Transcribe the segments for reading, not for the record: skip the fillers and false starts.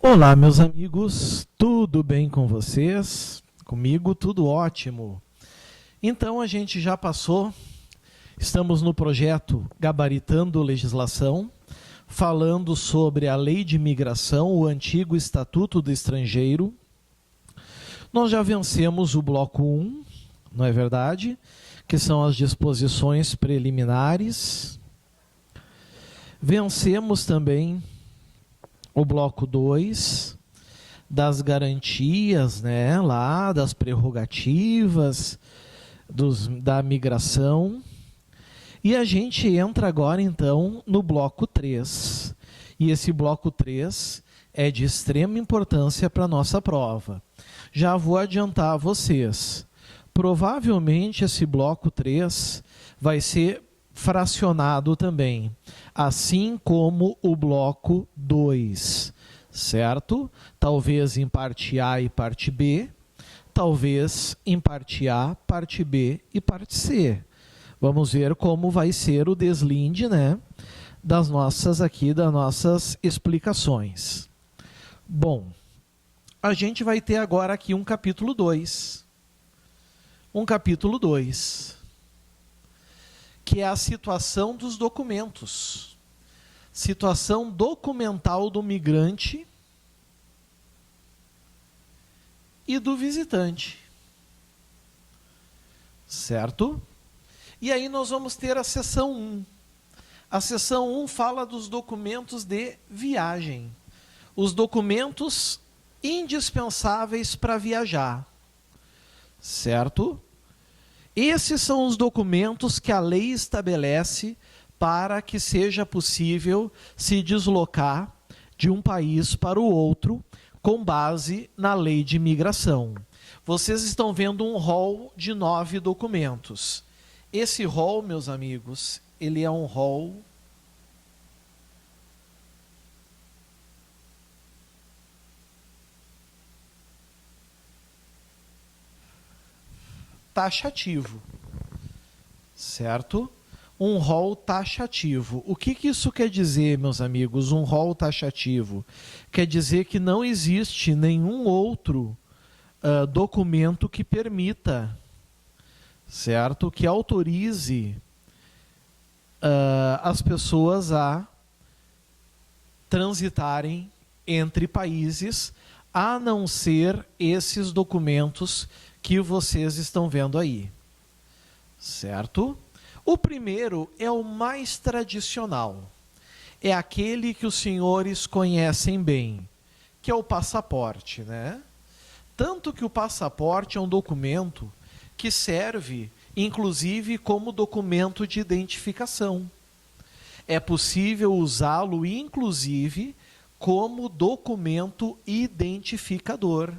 Olá, meus amigos, tudo bem com vocês? Comigo tudo ótimo. Então a gente já passou, estamos no projeto Gabaritando Legislação, falando sobre a Lei de Imigração, o antigo Estatuto do Estrangeiro. Nós já vencemos o bloco 1, não é verdade? Que são as disposições preliminares. Vencemos também o bloco 2, das garantias, né, lá, das prerrogativas da migração. E a gente entra agora, então, no bloco 3. E esse bloco 3 é de extrema importância para a nossa prova. Já vou adiantar a vocês. Provavelmente esse bloco 3 vai ser fracionado também, assim como o bloco 2, certo? Talvez em parte A e parte B, talvez em parte A, parte B e parte C. Vamos ver como vai ser o deslinde, né, das nossas explicações. Bom, a gente vai ter agora aqui um capítulo 2. Um capítulo 2. Que é a situação dos documentos. Situação documental do migrante e do visitante. Certo? E aí nós vamos ter a seção 1. A seção 1 fala dos documentos de viagem. Os documentos indispensáveis para viajar. Certo? Esses são os documentos que a lei estabelece para que seja possível se deslocar de um país para o outro com base na lei de imigração. Vocês estão vendo um rol de 9 documentos. Esse rol, meus amigos, ele é um rol taxativo, certo? Um rol taxativo. O que isso quer dizer, meus amigos? Um rol taxativo quer dizer que não existe nenhum outro documento que permita, certo? Que autorize as pessoas a transitarem entre países, a não ser esses documentos que vocês estão vendo aí, certo? O primeiro é o mais tradicional, é aquele que os senhores conhecem bem, que é o passaporte, né? Tanto que o passaporte é um documento que serve, inclusive, como documento de identificação. É possível usá-lo, inclusive, como documento identificador.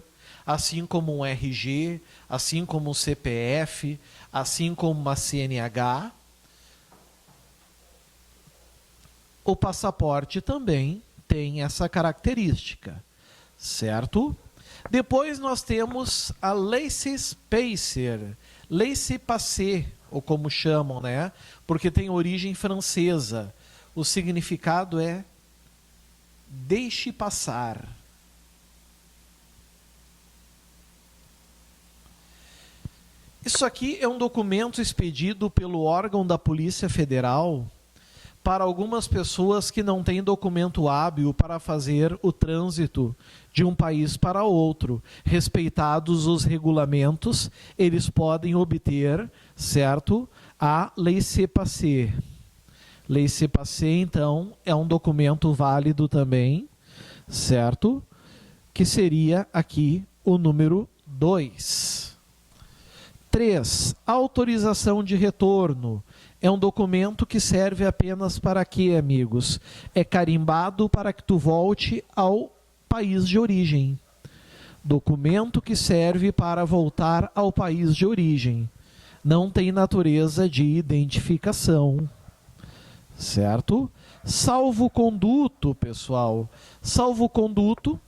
Assim como um RG, assim como um CPF, assim como uma CNH. O passaporte também tem essa característica, certo? Depois nós temos a laissez-passer, laissez-passer, ou como chamam, né? Porque tem origem francesa. O significado é deixe passar. Isso aqui é um documento expedido pelo órgão da Polícia Federal para algumas pessoas que não têm documento hábil para fazer o trânsito de um país para outro. Respeitados os regulamentos, eles podem obter, certo, a laissez-passer. Laissez-passer, então, é um documento válido também, certo? Que seria aqui o número 2. 3. Autorização de retorno. É um documento que serve apenas para quê, amigos? É carimbado para que tu volte ao país de origem. Documento que serve para voltar ao país de origem. Não tem natureza de identificação. Certo? Salvo-conduto, pessoal. Salvo-conduto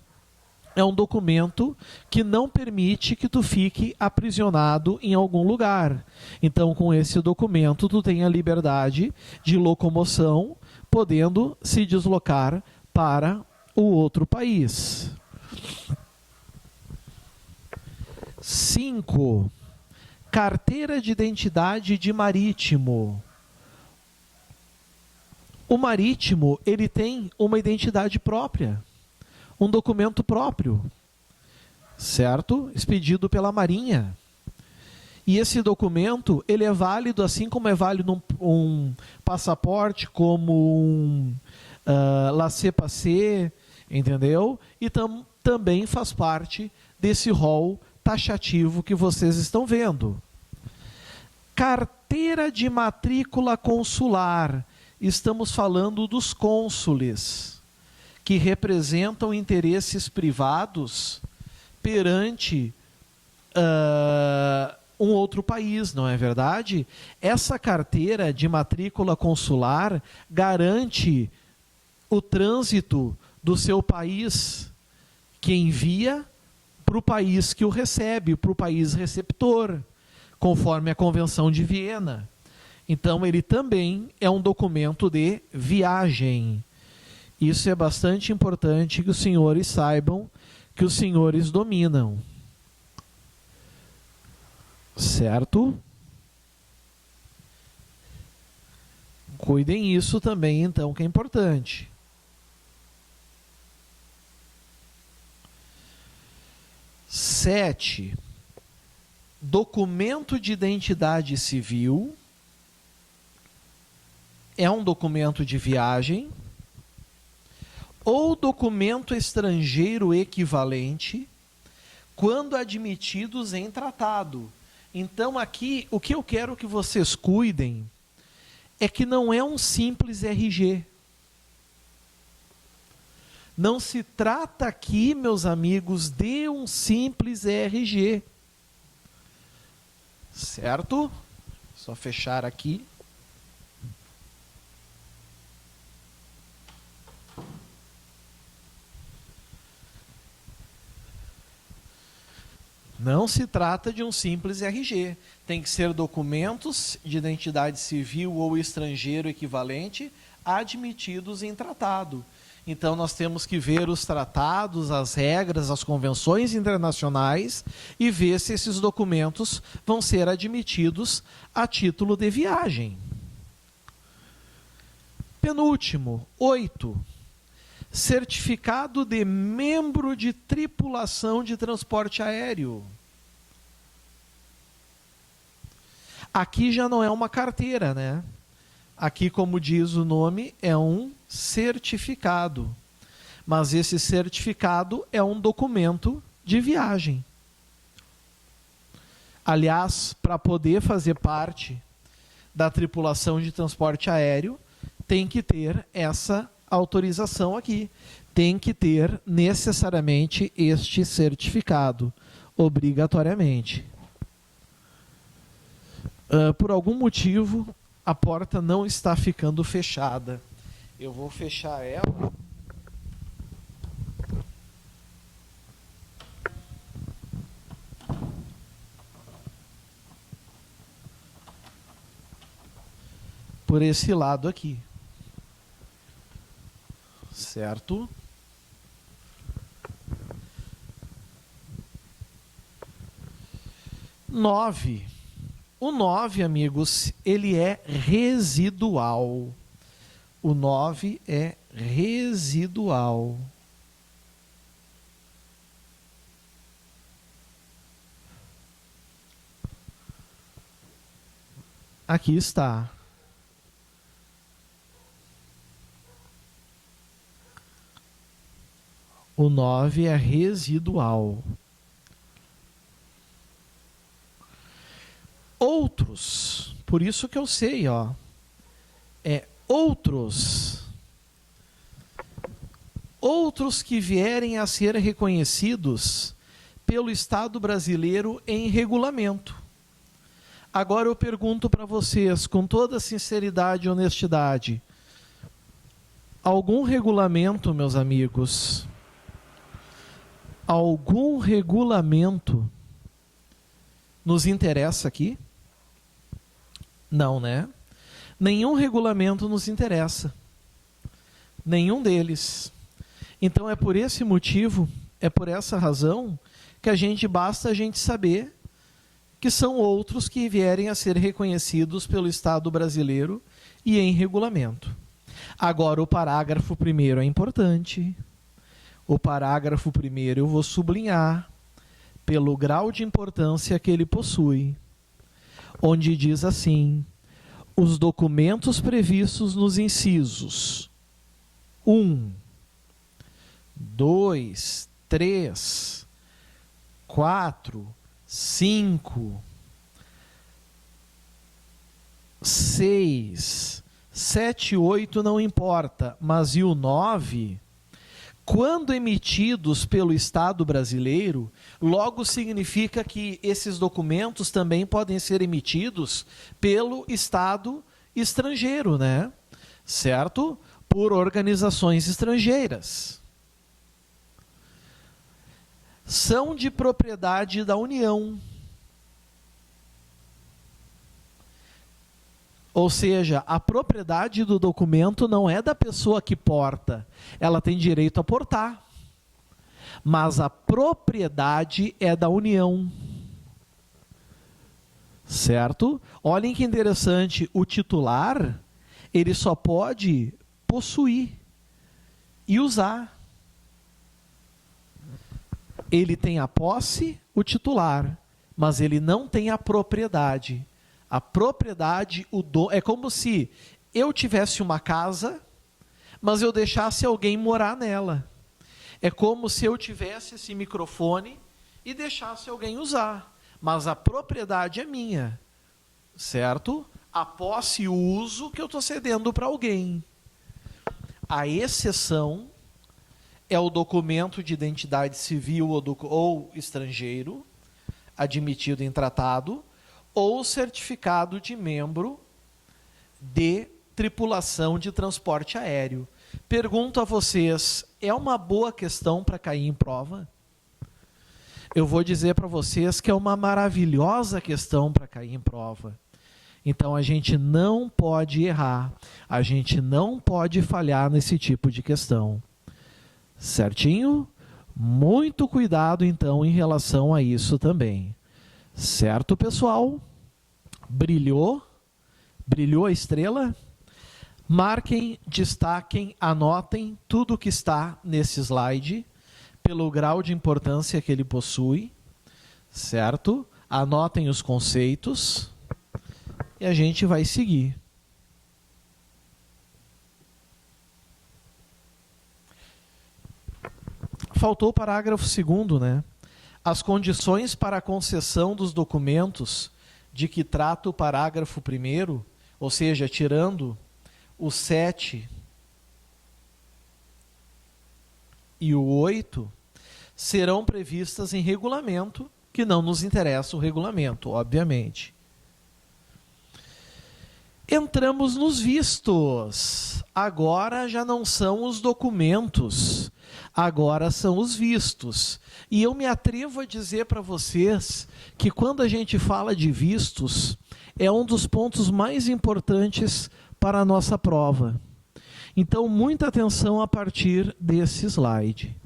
é um documento que não permite que tu fique aprisionado em algum lugar. Então, com esse documento, tu tem a liberdade de locomoção, podendo se deslocar para o outro país. 5. Carteira de identidade de marítimo. O marítimo, ele tem uma identidade própria, um documento próprio, certo? Expedido pela Marinha. E esse documento, ele é válido, assim como é válido um passaporte, como um laissez-passer, entendeu? E também faz parte desse rol taxativo que vocês estão vendo. Carteira de matrícula consular. Estamos falando dos cônsules, que representam interesses privados perante um outro país, não é verdade? Essa carteira de matrícula consular garante o trânsito do seu país que envia para o país que o recebe, para o país receptor, conforme a Convenção de Viena. Então, ele também é um documento de viagem. Isso é bastante importante que os senhores saibam, que os senhores dominam. Certo? Cuidem isso também, então, que é importante. Sete. Documento de identidade civil. É um documento de viagem ou documento estrangeiro equivalente quando admitidos em tratado. Então aqui, o que eu quero que vocês cuidem é que não é um simples RG. Não se trata aqui, meus amigos, de um simples RG. Certo? Só fechar aqui. Não se trata de um simples RG. Tem que ser documentos de identidade civil ou estrangeiro equivalente admitidos em tratado. Então, nós temos que ver os tratados, as regras, as convenções internacionais e ver se esses documentos vão ser admitidos a título de viagem. Penúltimo, 8. Certificado de membro de tripulação de transporte aéreo. Aqui já não é uma carteira, né? Aqui, como diz o nome, é um certificado. Mas esse certificado é um documento de viagem. Aliás, para poder fazer parte da tripulação de transporte aéreo, tem que ter essa autorização aqui. Tem que ter necessariamente este certificado, obrigatoriamente. Por algum motivo, a porta não está ficando fechada. Eu vou fechar ela. Por esse lado aqui. Certo? Nove. O 9, amigos, ele é residual. O 9 é residual. Aqui está. O 9 é residual. Outros, por isso que eu sei, ó, outros que vierem a ser reconhecidos pelo Estado brasileiro em regulamento. Agora eu pergunto para vocês, com toda sinceridade e honestidade, algum regulamento, meus amigos, algum regulamento nos interessa aqui? Não, né? Nenhum regulamento nos interessa. Nenhum deles. Então é por esse motivo, é por essa razão, que basta a gente saber que são outros que vierem a ser reconhecidos pelo Estado brasileiro e em regulamento. Agora, o parágrafo 1º é importante. O parágrafo 1º eu vou sublinhar pelo grau de importância que ele possui, onde diz assim: os documentos previstos nos incisos 1, 2, 3, 4, 5, 6, 7, 8 não importa, mas e o 9, quando emitidos pelo Estado brasileiro, logo significa que esses documentos também podem ser emitidos pelo Estado estrangeiro, né? Certo? Por organizações estrangeiras. São de propriedade da União. Ou seja, a propriedade do documento não é da pessoa que porta, ela tem direito a portar. Mas a propriedade é da União. Certo? Olhem que interessante, o titular, ele só pode possuir e usar. Ele tem a posse, o titular, mas ele não tem a propriedade. A propriedade, é como se eu tivesse uma casa, mas eu deixasse alguém morar nela. É como se eu tivesse esse microfone e deixasse alguém usar, mas a propriedade é minha, certo? A posse e o uso que eu estou cedendo para alguém. A exceção é o documento de identidade civil ou estrangeiro, admitido em tratado, ou certificado de membro de tripulação de transporte aéreo. Pergunto a vocês, é uma boa questão para cair em prova? Eu vou dizer para vocês que é uma maravilhosa questão para cair em prova. Então a gente não pode errar, a gente não pode falhar nesse tipo de questão. Certinho? Muito cuidado então em relação a isso também. Certo, pessoal? Brilhou? Brilhou a estrela? Marquem, destaquem, anotem tudo que está nesse slide, pelo grau de importância que ele possui, certo? Anotem os conceitos e a gente vai seguir. Faltou o parágrafo 2º, né? As condições para a concessão dos documentos de que trata o parágrafo 1º, ou seja, tirando o 7 e o 8, serão previstas em regulamento, que não nos interessa o regulamento, obviamente. Entramos nos vistos. Agora já não são os documentos, agora são os vistos. E eu me atrevo a dizer para vocês que quando a gente fala de vistos, é um dos pontos mais importantes para a nossa prova. Então, muita atenção a partir desse slide.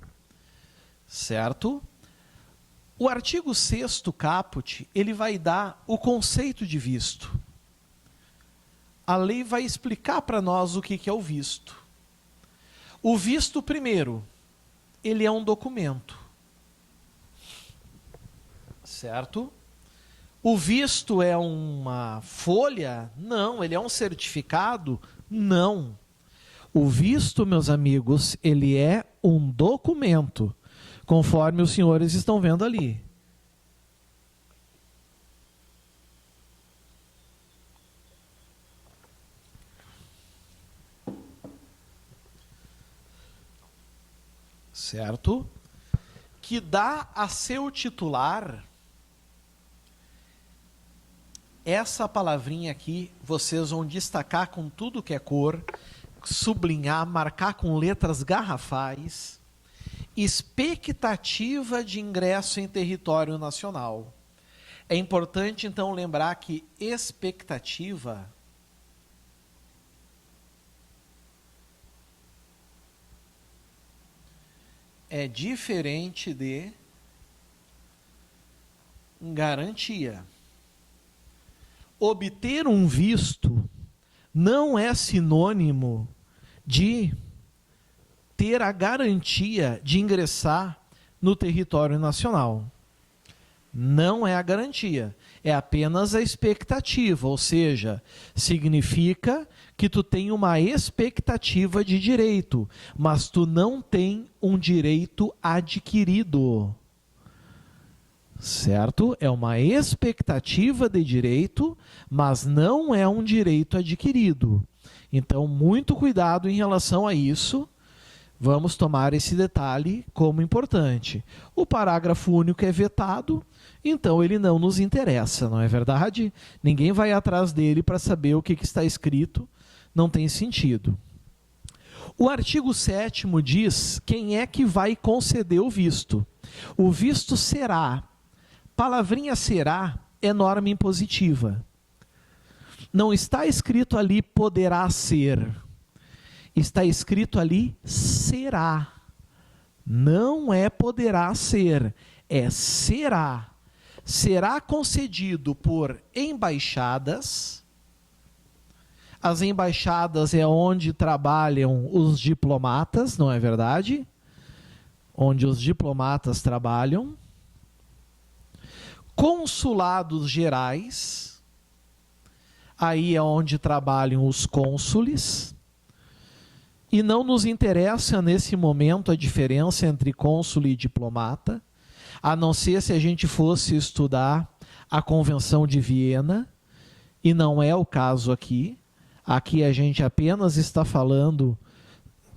Certo? O artigo 6º caput, ele vai dar o conceito de visto. A lei vai explicar para nós o que é o visto. O visto, primeiro, ele é um documento. Certo? O visto é uma folha? Não. Ele é um certificado? Não. O visto, meus amigos, ele é um documento, conforme os senhores estão vendo ali. Certo? Que dá a seu titular, essa palavrinha aqui, vocês vão destacar com tudo que é cor, sublinhar, marcar com letras garrafais, expectativa de ingresso em território nacional. É importante, então, lembrar que expectativa é diferente de garantia. Obter um visto não é sinônimo de ter a garantia de ingressar no território nacional. Não é a garantia, é apenas a expectativa, ou seja, significa que tu tem uma expectativa de direito, mas tu não tem um direito adquirido. Certo? É uma expectativa de direito, mas não é um direito adquirido. Então, muito cuidado em relação a isso. Vamos tomar esse detalhe como importante. O parágrafo único é vetado, então ele não nos interessa, não é verdade? Ninguém vai atrás dele para saber o que está escrito, não tem sentido. O artigo 7º diz quem é que vai conceder o visto. O visto será. Palavrinha será é norma impositiva. Não está escrito ali poderá ser. Está escrito ali será. Não é poderá ser, é será. Será concedido por embaixadas. As embaixadas é onde trabalham os diplomatas, não é verdade? Onde os diplomatas trabalham. Consulados gerais, aí é onde trabalham os cônsules, e não nos interessa nesse momento a diferença entre cônsul e diplomata, a não ser se a gente fosse estudar a Convenção de Viena, e não é o caso aqui. Aqui a gente apenas está falando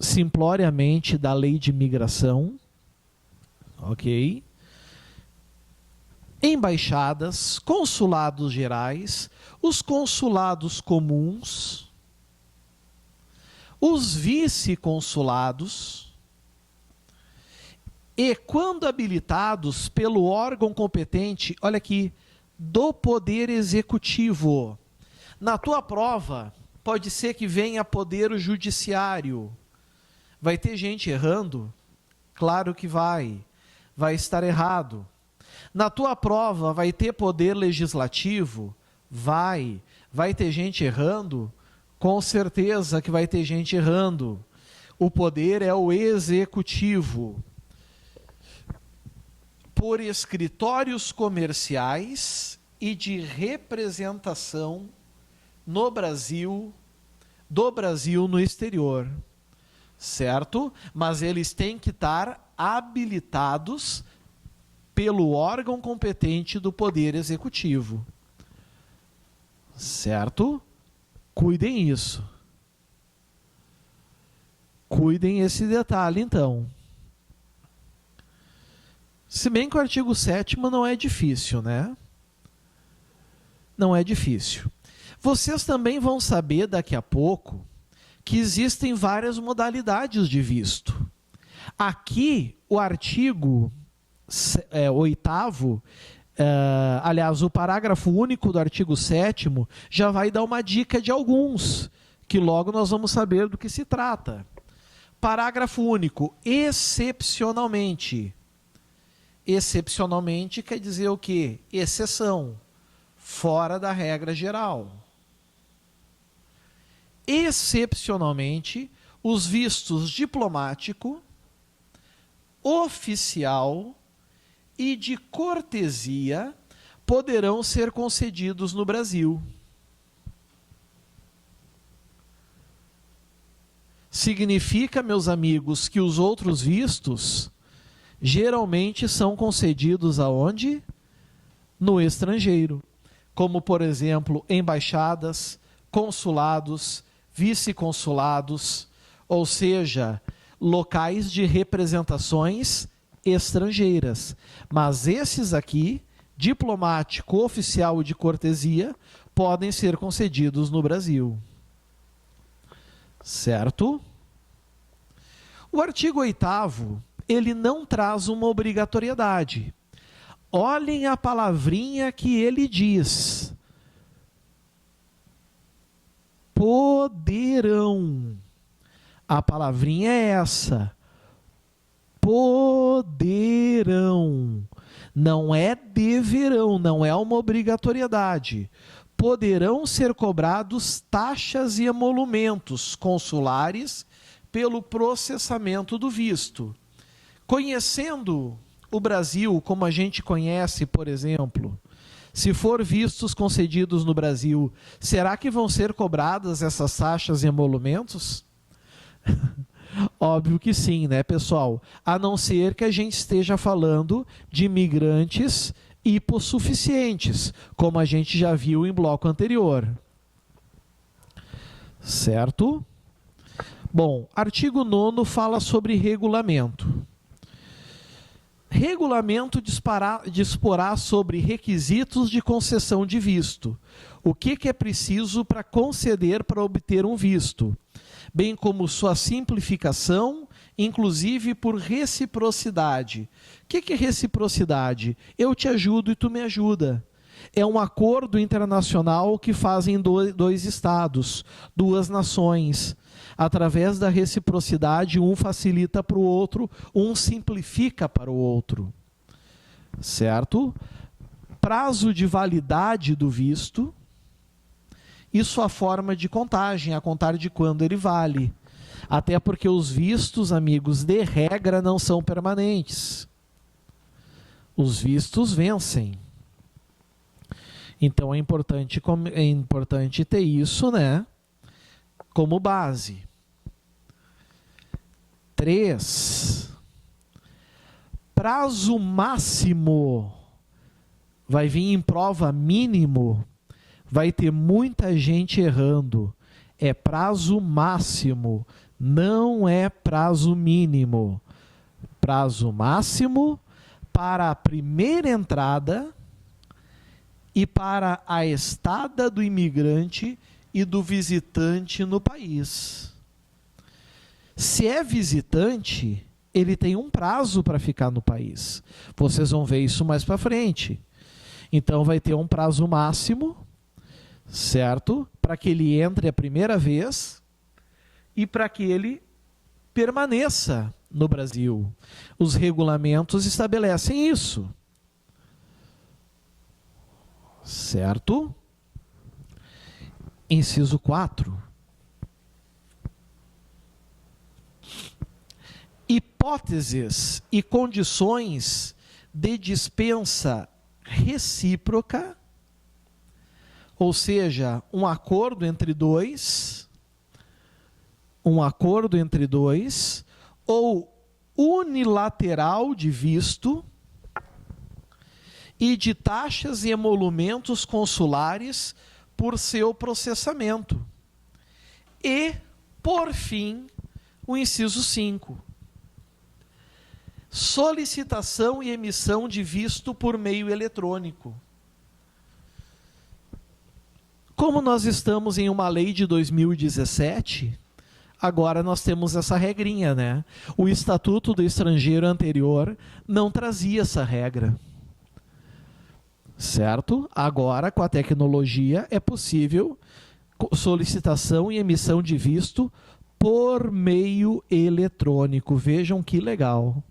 simploriamente da lei de migração, ok? Embaixadas, consulados gerais, os consulados comuns, os vice-consulados e, quando habilitados pelo órgão competente, olha aqui, do Poder Executivo. Na tua prova, pode ser que venha Poder Judiciário. Vai ter gente errando? Claro que vai. Vai estar errado. Na tua prova vai ter poder legislativo? Vai. Vai ter gente errando? Com certeza que vai ter gente errando. O poder é o executivo. Por escritórios comerciais e de representação no Brasil, do Brasil no exterior. Certo? Mas eles têm que estar habilitados pelo órgão competente do Poder Executivo. Certo? Cuidem isso. Cuidem esse detalhe, então. Se bem que o artigo 7º não é difícil, né? Não é difícil. Vocês também vão saber daqui a pouco que existem várias modalidades de visto. Aqui, o artigo 8º, aliás, o parágrafo único do artigo 7º já vai dar uma dica de alguns, que logo nós vamos saber do que se trata. Parágrafo único, excepcionalmente. Excepcionalmente quer dizer o quê? Exceção, fora da regra geral. Excepcionalmente, os vistos diplomático, oficial e de cortesia poderão ser concedidos no Brasil. Significa, meus amigos, que os outros vistos geralmente são concedidos aonde? No estrangeiro. Como, por exemplo, embaixadas, consulados, vice-consulados, ou seja, locais de representações estrangeiras. Mas esses aqui, diplomático, oficial e de cortesia, podem ser concedidos no Brasil. Certo? O artigo 8º, ele não traz uma obrigatoriedade. Olhem a palavrinha que ele diz. Poderão. A palavrinha é essa. poderão. Não é deverão, não é uma obrigatoriedade. Poderão ser cobrados taxas e emolumentos consulares pelo processamento do visto. Conhecendo o Brasil como a gente conhece, por exemplo, se for vistos concedidos no Brasil, será que vão ser cobradas essas taxas e emolumentos? Óbvio que sim, né, pessoal? A não ser que a gente esteja falando de imigrantes hipossuficientes, como a gente já viu em bloco anterior. Certo? Bom, artigo 9º fala sobre regulamento. Regulamento disporá sobre requisitos de concessão de visto. O que é preciso para conceder para obter um visto, bem como sua simplificação, inclusive por reciprocidade. O que é reciprocidade? Eu te ajudo e tu me ajuda. É um acordo internacional que fazem dois estados, duas nações. Através da reciprocidade, um facilita para o outro, um simplifica para o outro. Certo? Prazo de validade do visto e sua forma de contagem, a contar de quando ele vale. Até porque os vistos, amigos, de regra não são permanentes. Os vistos vencem. Então é importante ter isso, né, como base. 3. Prazo máximo. Vai vir em prova mínimo. Vai ter muita gente errando. É prazo máximo, não é prazo mínimo. Prazo máximo para a primeira entrada e para a estada do imigrante e do visitante no país. Se é visitante, ele tem um prazo para ficar no país. Vocês vão ver isso mais para frente. Então vai ter um prazo máximo, certo? Para que ele entre a primeira vez e para que ele permaneça no Brasil. Os regulamentos estabelecem isso. Certo? Inciso 4. Hipóteses e condições de dispensa recíproca, ou seja, um acordo entre dois, ou unilateral de visto e de taxas e emolumentos consulares por seu processamento. E, por fim, o inciso 5. Solicitação e emissão de visto por meio eletrônico. Como nós estamos em uma lei de 2017, agora nós temos essa regrinha, né? O Estatuto do Estrangeiro anterior não trazia essa regra. Certo? Agora, com a tecnologia, é possível solicitação e emissão de visto por meio eletrônico. Vejam que legal.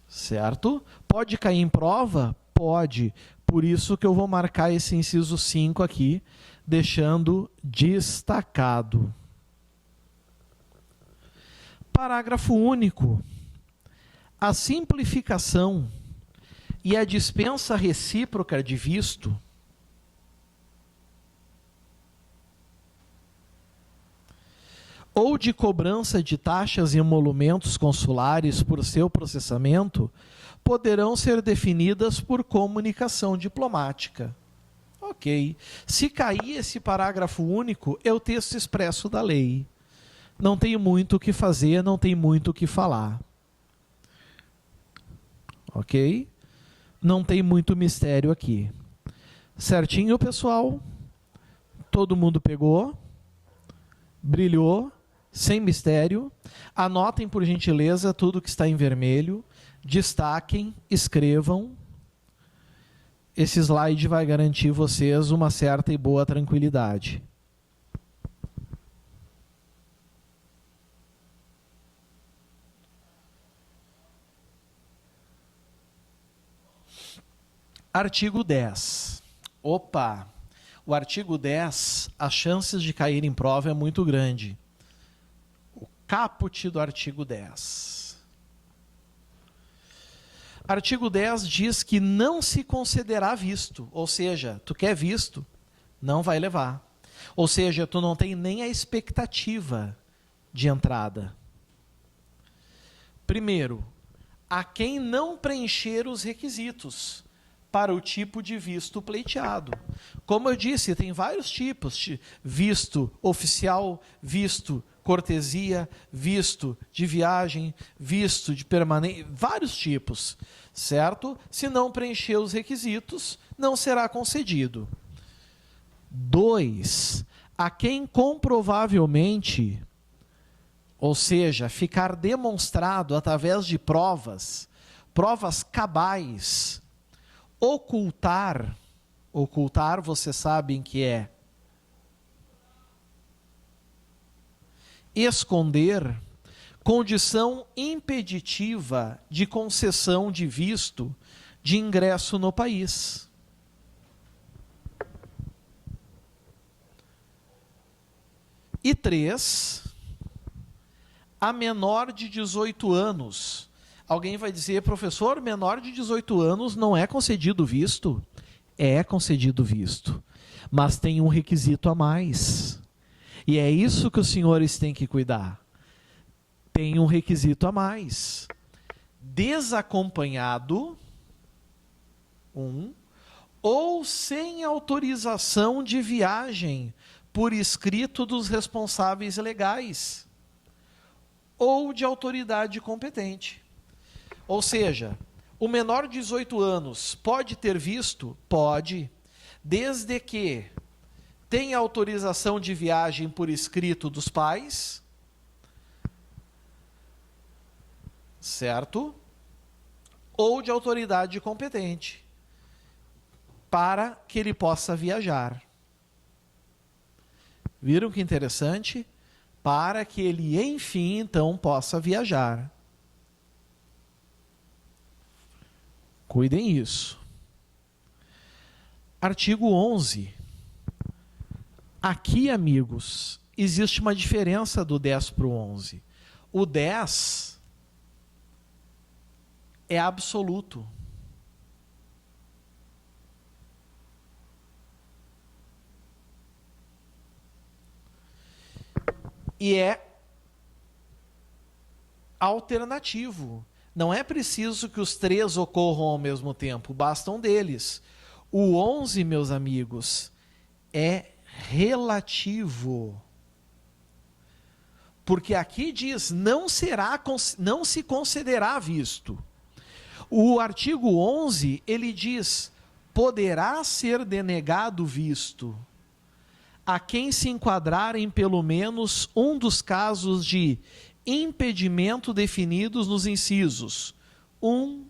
Certo? Pode cair em prova? Pode. Por isso que eu vou marcar esse inciso 5 aqui, deixando destacado. Parágrafo único. A simplificação e a dispensa recíproca de visto ou de cobrança de taxas e emolumentos consulares por seu processamento poderão ser definidas por comunicação diplomática. Ok. Se cair esse parágrafo único, é o texto expresso da lei. Não tem muito o que fazer, não tem muito o que falar. Ok? Não tem muito mistério aqui. Certinho, pessoal? Todo mundo pegou? Brilhou? Sem mistério? Anotem, por gentileza, tudo que está em vermelho. Destaquem, escrevam. Esse slide vai garantir vocês uma certa e boa tranquilidade. Artigo 10. Opa! O artigo 10, as chances de cair em prova é muito grande. O caput do artigo 10. Artigo 10 diz que não se concederá visto, ou seja, tu quer visto, não vai levar. Ou seja, tu não tem nem a expectativa de entrada. Primeiro, a quem não preencher os requisitos para o tipo de visto pleiteado. Como eu disse, tem vários tipos: visto oficial, visto cortesia, visto de viagem, visto de permanência, vários tipos, certo? Se não preencher os requisitos, não será concedido. 2. A quem comprovavelmente, ou seja, ficar demonstrado através de provas cabais, ocultar, vocês sabem que é esconder, condição impeditiva de concessão de visto de ingresso no país. E 3, a menor de 18 anos. Alguém vai dizer, professor, menor de 18 anos não é concedido visto? É concedido visto, mas tem um requisito a mais. E é isso que os senhores têm que cuidar. Tem um requisito a mais. Desacompanhado, ou sem autorização de viagem por escrito dos responsáveis legais ou de autoridade competente. Ou seja, o menor de 18 anos pode ter visto? Pode, desde que tenha autorização de viagem por escrito dos pais, certo? Ou de autoridade competente, para que ele possa viajar. Viram que interessante? Para que ele, enfim, então, possa viajar. Cuidem isso. Artigo 11. Aqui, amigos, existe uma diferença do 10 para o 11. O 10 é absoluto. E é alternativo. Não é preciso que os 3 ocorram ao mesmo tempo, basta um deles. O 11, meus amigos, é relativo. Porque aqui diz, não se concederá visto. O artigo 11, ele diz, poderá ser denegado visto a quem se enquadrar em pelo menos um dos casos de impedimento definidos nos incisos 1,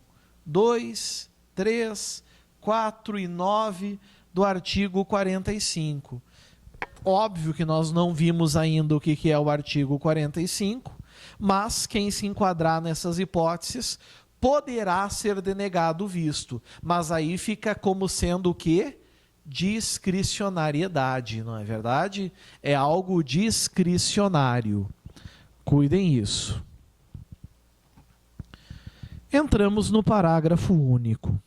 2, 3, 4 e 9 do artigo 45. Óbvio que nós não vimos ainda o que é o artigo 45, mas quem se enquadrar nessas hipóteses poderá ser denegado o visto. Mas aí fica como sendo o quê? Discricionariedade, não é verdade? É algo discricionário. Cuidem isso. Entramos no parágrafo único.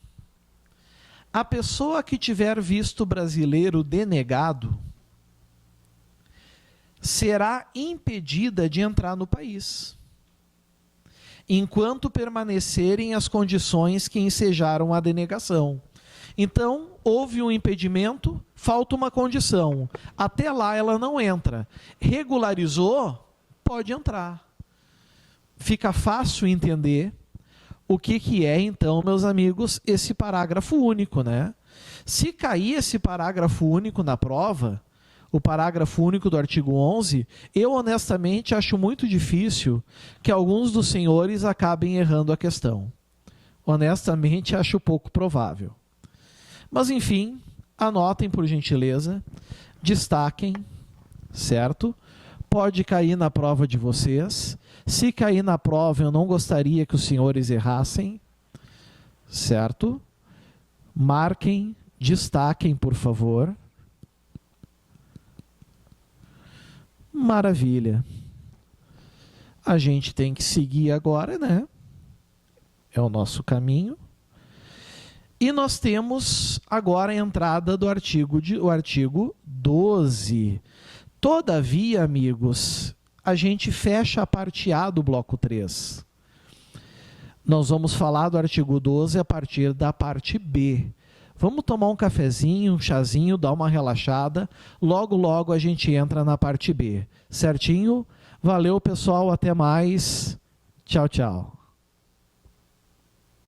A pessoa que tiver visto brasileiro denegado será impedida de entrar no país, enquanto permanecerem as condições que ensejaram a denegação. Então, houve um impedimento, falta uma condição. Até lá ela não entra. Regularizou, pode entrar. Fica fácil entender o que é, então, meus amigos, esse parágrafo único, né? Se cair esse parágrafo único na prova, o parágrafo único do artigo 11, eu honestamente acho muito difícil que alguns dos senhores acabem errando a questão. Honestamente, acho pouco provável. Mas, enfim, anotem por gentileza, destaquem, certo? Pode cair na prova de vocês. Se cair na prova, eu não gostaria que os senhores errassem, certo? Marquem, destaquem, por favor. Maravilha. A gente tem que seguir agora, né? É o nosso caminho. E nós temos agora a entrada do artigo 12. Todavia, amigos, a gente fecha a parte A do bloco 3. Nós vamos falar do artigo 12 a partir da parte B. Vamos tomar um cafezinho, um chazinho, dar uma relaxada. Logo, logo a gente entra na parte B. Certinho? Valeu, pessoal. Até mais. Tchau, tchau.